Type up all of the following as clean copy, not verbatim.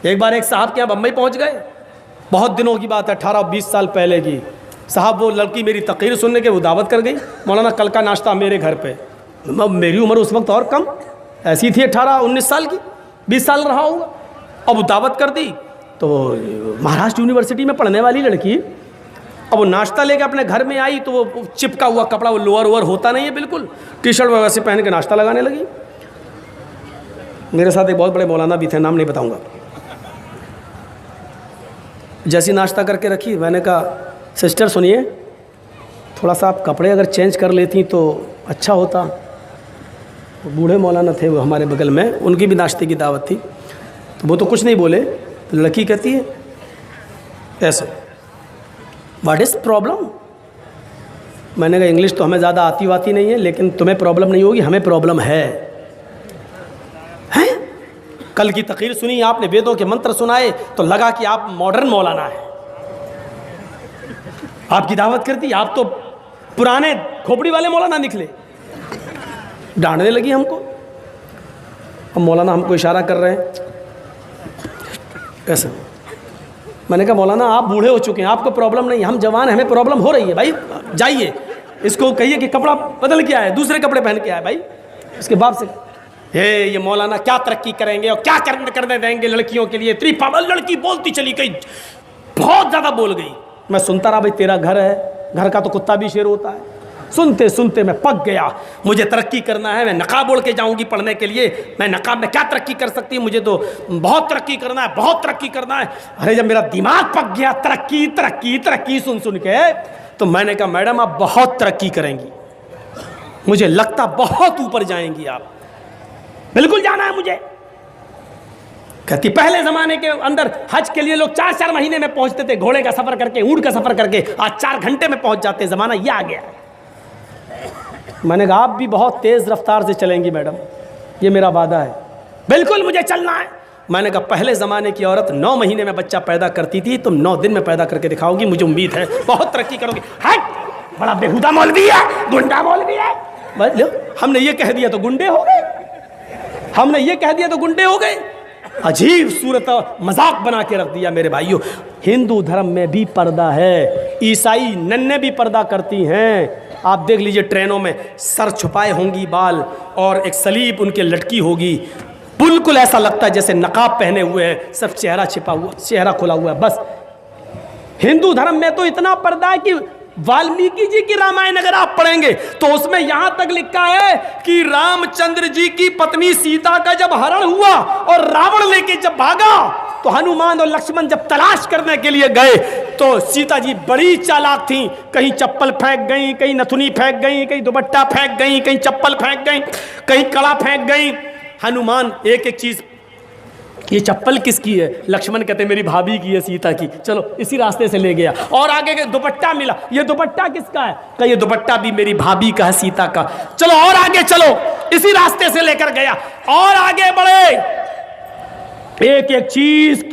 एक बार एक साहब के यहाँ बम्बई पहुँच गए, बहुत दिनों की बात है, 18-20 साल पहले की। साहब वो लड़की मेरी तकरीर सुनने के वो दावत कर गई, मौलाना कल का नाश्ता मेरे घर पे। मेरी उम्र उस वक्त और कम ऐसी थी, 18-19 साल की, 20 साल रहा होगा। अब वो दावत कर दी तो महाराष्ट्र यूनिवर्सिटी में पढ़ने वाली लड़की, अब वो नाश्ता लेके अपने घर में आई तो वो चिपका हुआ कपड़ा, वो लोअर वोअर होता नहीं है बिल्कुल, टी शर्ट वैसे पहन के नाश्ता लगाने लगी। मेरे साथ एक बहुत बड़े मौलाना भी थे, नाम नहीं बताऊंगा। जैसी नाश्ता करके रखी, मैंने कहा सिस्टर सुनिए, थोड़ा सा आप कपड़े अगर चेंज कर लेती तो अच्छा होता। बूढ़े मौलाना थे वो हमारे बगल में, उनकी भी नाश्ते की दावत थी, तो वो तो कुछ नहीं बोले। तो लड़की कहती है ऐसे, व्हाट इज़ प्रॉब्लम? मैंने कहा इंग्लिश तो हमें ज़्यादा आती वाती नहीं है, लेकिन तुम्हें प्रॉब्लम नहीं होगी, हमें प्रॉब्लम है। कल की तकरीर सुनी आपने, वेदों के मंत्र सुनाए, तो लगा कि आप मॉडर्न मौलाना है। आपकी दावत करती, आप तो पुराने खोपड़ी वाले मौलाना निकले। डांटने लगी हमको। अब मौलाना हमको इशारा कर रहे हैं ऐसे। मैंने कहा मौलाना आप बूढ़े हो चुके हैं, आपको प्रॉब्लम नहीं, हम जवान हैं, हमें प्रॉब्लम हो रही है। भाई जाइए, इसको कहिए कि कपड़ा बदल के आए, दूसरे कपड़े पहन के आए। भाई इसके बाप से ये मौलाना क्या तरक्की करेंगे और क्या करने देंगे लड़कियों के लिए। इतनी पागल लड़की बोलती चली गई, बहुत ज़्यादा बोल गई। मैं सुनता रहा, भाई तेरा घर है, घर का तो कुत्ता भी शेर होता है। सुनते सुनते मैं पक गया, मुझे तरक्की करना है, मैं नकाब ओढ़ के जाऊंगी पढ़ने के लिए। मैं नकाब में क्या तरक्की कर सकती हूँ, मुझे तो बहुत तरक्की करना है, बहुत तरक्की करना है। अरे जब मेरा दिमाग पक गया तरक्की तरक्की तरक्की सुन सुन के, तो मैंने कहा मैडम आप बहुत तरक्की करेंगी, मुझे लगता बहुत ऊपर जाएंगी आप, बिल्कुल जाना है मुझे। कहती पहले जमाने के अंदर हज के लिए लोग 4-4 महीने में पहुंचते थे, घोड़े का सफर करके, ऊंट का सफर करके। आज 4 घंटे में पहुंच जाते, जमाना ये आ गया। मैंने कहा आप भी बहुत तेज रफ्तार से चलेंगी मैडम, ये मेरा वादा है, बिल्कुल मुझे चलना है। मैंने कहा पहले ज़माने की औरत 9 महीने में बच्चा पैदा करती थी, तुम 9 दिन में पैदा करके दिखाओगी, मुझे उम्मीद है बहुत तरक्की करोगी। हट, बड़ा बेहुदा मौलवी है, गुंडा मौलवी है। बस लो, हमने ये कह दिया तो गुंडे हो गए, हमने ये कह दिया तो गुंडे हो गए। अजीब सूरत मजाक बना के रख दिया। मेरे भाइयों, हिंदू धर्म में भी पर्दा है, ईसाई नन्हे भी पर्दा करती हैं। आप देख लीजिए ट्रेनों में सर छुपाए होंगी बाल, और एक सलीब उनके लटकी होगी, बिल्कुल ऐसा लगता है जैसे नकाब पहने हुए हैं, सब चेहरा छिपा हुआ, चेहरा खुला हुआ है। बस हिंदू धर्म में तो इतना पर्दा है कि वाल्मीकि जी की रामायण अगर आप पढ़ेंगे तो उसमें यहां तक लिखा है कि रामचंद्र जी की पत्नी सीता का जब हरण हुआ और रावण लेके जब भागा, तो हनुमान और लक्ष्मण जब तलाश करने के लिए गए तो सीता जी बड़ी चालाक थी, कहीं चप्पल फेंक गई, कहीं नथुनी फेंक गई, कहीं दुपट्टा फेंक गई, कहीं चप्पल फेंक गई, कहीं कड़ा फेंक गई। हनुमान एक एक चीज, ये चप्पल किसकी है? लक्ष्मण कहते मेरी भाभी की है, सीता की, चलो इसी रास्ते से ले गया। और आगे के दुपट्टा मिला, ये दुपट्टा किसका है? कहा ये दुपट्टा भी मेरी भाभी का है, सीता का। चलो और आगे चलो, इसी रास्ते से लेकर गया। और आगे बढ़े, एक एक चीज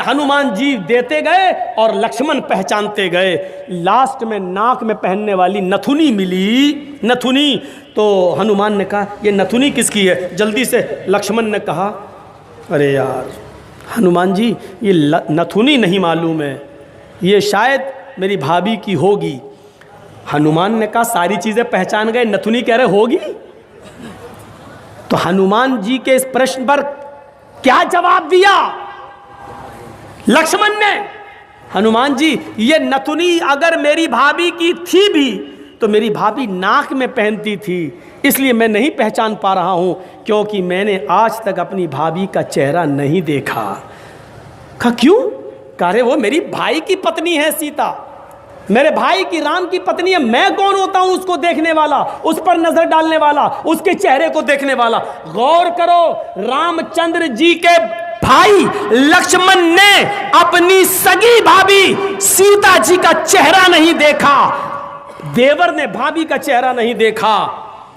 हनुमान जी देते गए और लक्ष्मण पहचानते गए। लास्ट में नाक में पहनने वाली नथुनी मिली, नथुनी। तो हनुमान ने कहा ये नथुनी किसकी है? जल्दी से लक्ष्मण ने कहा अरे यार हनुमान जी ये नथुनी नहीं मालूम है, ये शायद मेरी भाभी की होगी। हनुमान ने कहा सारी चीज़ें पहचान गए, नथुनी कह रहे होगी। तो हनुमान जी के इस प्रश्न पर क्या जवाब दिया लक्ष्मण ने? हनुमान जी ये नथुनी अगर मेरी भाभी की थी भी तो मेरी भाभी नाक में पहनती थी, इसलिए मैं नहीं पहचान पा रहा हूं, क्योंकि मैंने आज तक अपनी भाभी का चेहरा नहीं देखा। कहा क्यों? कह रहे वो मेरी भाई की पत्नी है सीता, मेरे भाई की राम की पत्नी है, मैं कौन होता हूं उसको देखने वाला, उस पर नजर डालने वाला, उसके चेहरे को देखने वाला। गौर करो, रामचंद्र जी के भाई लक्ष्मण ने अपनी सगी भाभी सीता जी का चेहरा नहीं देखा, देवर ने भाभी का चेहरा नहीं देखा।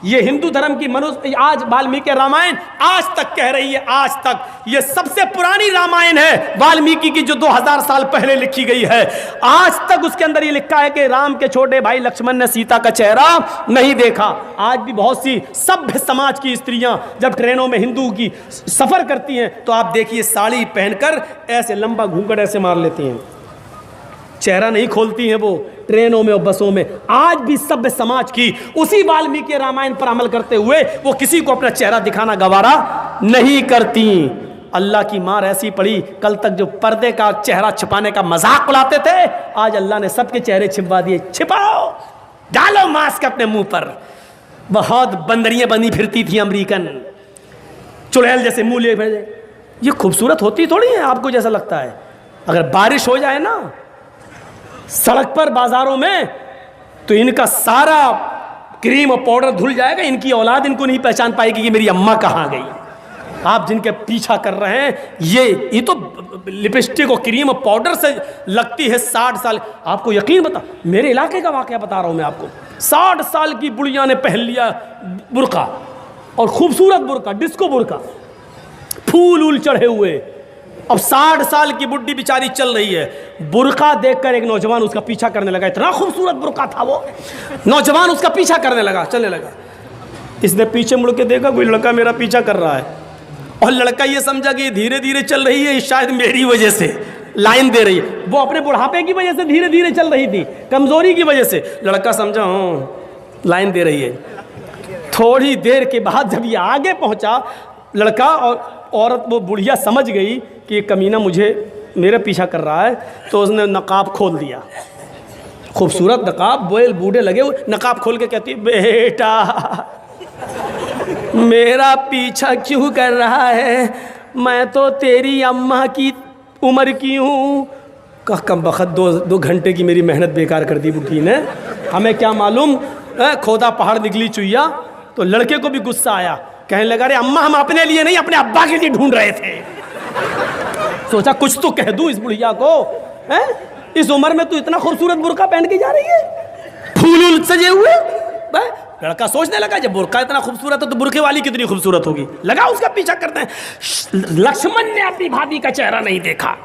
ये हिंदू धर्म की मनुष्य आज वाल्मीकि रामायण आज तक कह रही है, आज तक ये सबसे पुरानी रामायण है वाल्मीकि की, जो 2000 साल पहले लिखी गई है। आज तक उसके अंदर ये लिखा है कि राम के छोटे भाई लक्ष्मण ने सीता का चेहरा नहीं देखा। आज भी बहुत सी सभ्य समाज की स्त्रियां जब ट्रेनों में हिंदू की सफर करती हैं तो आप देखिए साड़ी पहनकर ऐसे लंबा घूंघट ऐसे मार लेती हैं, चेहरा नहीं खोलती हैं वो ट्रेनों में और बसों में। आज भी सभ्य समाज की उसी वाल्मीकि रामायण पर अमल करते हुए वो किसी को अपना चेहरा दिखाना गवारा नहीं करती। अल्लाह की मार ऐसी पड़ी, कल तक जो पर्दे का चेहरा छिपाने का मजाक उड़ाते थे, आज अल्लाह ने सबके चेहरे छिपवा दिए। छिपाओ, डालो मास्क अपने मुंह पर। बहुत बंदरियां बनी फिरती थी अमेरिकन, चुड़ैल जैसे मुंह लिए भेजे। ये खूबसूरत होती थोड़ी है आपको जैसा लगता है। अगर बारिश हो जाए ना सड़क पर बाजारों में तो इनका सारा क्रीम और पाउडर धुल जाएगा, इनकी औलाद इनको नहीं पहचान पाएगी कि मेरी अम्मा कहाँ गई। आप जिनके पीछा कर रहे हैं ये तो लिपस्टिक और क्रीम और पाउडर से लगती है 60 साल। आपको यकीन बता, मेरे इलाके का वाकया बता रहा हूं मैं आपको। 60 साल की बुढ़िया ने पहन लिया बुर्का, और खूबसूरत बुर्का, डिस्को बुर्का, फूल उल चढ़े हुए। अब 60 साल की बुढ़ी बेचारी चल रही है, बुर्का देखकर एक नौजवान उसका पीछा करने लगा। इतना खूबसूरत बुर्का था वो, नौजवान उसका पीछा करने लगा, चलने लगा। इसने पीछे मुड़ के देखा कोई लड़का मेरा पीछा कर रहा है, और लड़का ये समझा कि धीरे धीरे चल रही है, शायद मेरी वजह से लाइन दे रही है। वो अपने बुढ़ापे की वजह से धीरे धीरे चल रही थी, कमजोरी की वजह से। लड़का समझा हाँ लाइन दे रही है। थोड़ी देर के बाद जब ये आगे पहुंचा, लड़का और औरत, वो बुढ़िया समझ गई कि ये कमीना मेरे पीछा कर रहा है, तो उसने नकाब खोल दिया। खूबसूरत नकाब, बोल बूढ़े लगे हुए, नकाब खोल के कहती बेटा मेरा पीछा क्यों कर रहा है, मैं तो तेरी अम्मा की उम्र की हूँ। कम बखत 2 घंटे की मेरी मेहनत बेकार कर दी बुढ़ी ने। हमें क्या मालूम खोदा पहाड़ निकली चुईया। तो लड़के को भी गुस्सा आया, कहने लगा अरे अम्मा हम अपने लिए नहीं अपने अब्बा के लिए ढूंढ रहे थे। सोचा कुछ तो कह दूं इस बुढ़िया को, हैं? इस उम्र में तू इतना खूबसूरत बुर्का पहन के जा रही है, फूल सजे हुए। लड़का सोचने लगा जब बुर्का इतना खूबसूरत है तो बुर्के वाली कितनी खूबसूरत होगी, लगा उसका पीछा करते हैं। लक्ष्मण ने अपनी भाभी का चेहरा नहीं देखा,